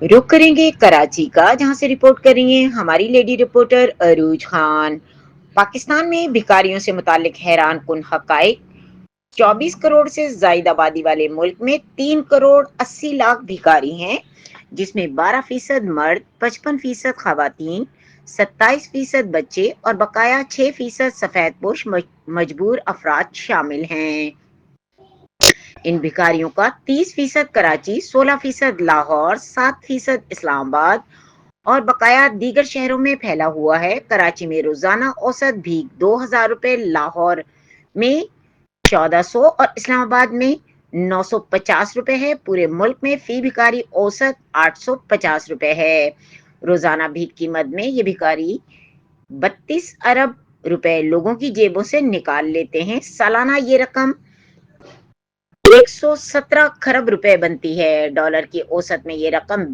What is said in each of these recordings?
रुख करेंगे कराची का, जहां से रिपोर्ट कर रही हैं हमारी लेडी रिपोर्टर अरूज खान। पाकिस्तान में भिखारियों से मुतालिक हैरान कुन हकाइक। 24 करोड़ से जायद आबादी वाले मुल्क में 3 करोड़ 80 लाख भिखारी हैं, जिसमें 12% मर्द, 55% खवातीन, 27% बच्चे और बकाया 6% सफेद पोश मजबूर अफराद शामिल हैं। इन भिखारियों का 30% कराची, 16% लाहौर, 7% इस्लामाबाद और बकाया दीगर शहरों में फैला हुआ है। कराची में रोजाना औसत भीख 2,000 रुपए, लाहौर में 1400 और इस्लामाबाद में 950 रुपए है। पूरे मुल्क में फी भिखारी औसत 850 रुपए है। रोजाना भीख की मद में ये भिखारी 32 अरब रुपए लोगों की जेबों से निकाल लेते हैं। सालाना ये रकम 117 खरब रुपए बनती है। डॉलर की औसत में ये रकम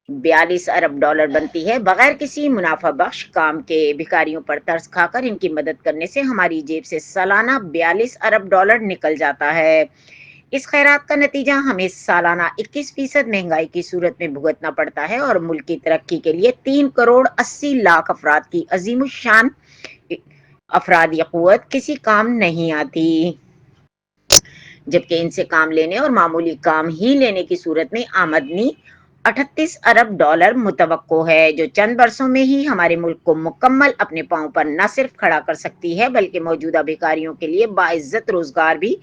42 अरब डॉलर बनती है। बगैर किसी मुनाफा बख्श काम के भिखारियों पर तरस खाकर इनकी मदद करने से हमारी जेब से सालाना 42 अरब डॉलर निकल जाता है। इस खैरात का नतीजा हमें सालाना 21% महंगाई की सूरत में भुगतना पड़ता है और मुल्क की तरक्की के लिए 3 करोड़ 80 लाख अफराद की अजीम शान अफरादी कुव्वत किसी काम नहीं आती, जबकि इनसे काम लेने और मामूली काम ही लेने की सूरत में आमदनी 38 अरब डॉलर मुतवक्को है, जो चंद बरसों में ही हमारे मुल्क को मुकम्मल अपने पांव पर न सिर्फ खड़ा कर सकती है, बल्कि मौजूदा भिखारियों के लिए बाइज्जत रोजगार भी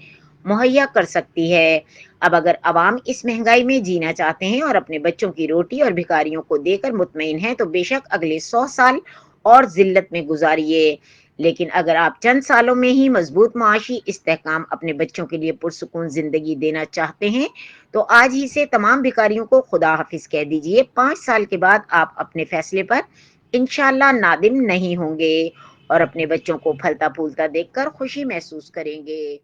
मुहैया कर सकती है। अब अगर अवाम इस महंगाई में जीना चाहते हैं और अपने बच्चों की रोटी और भिखारियों को देकर मुतमईन हैं, तो बेशक अगले 100 साल और जिल्लत में गुजारिए, लेकिन अगर आप चंद सालों में ही मजबूत माशी इस्तेहकाम अपने बच्चों के लिए पुरसुकून जिंदगी देना चाहते हैं, तो आज ही से तमाम भिखारियों को खुदा हाफिज कह दीजिए। 5 साल के बाद आप अपने फैसले पर इंशाल्लाह नादिम नहीं होंगे और अपने बच्चों को फलता फूलता देखकर खुशी महसूस करेंगे।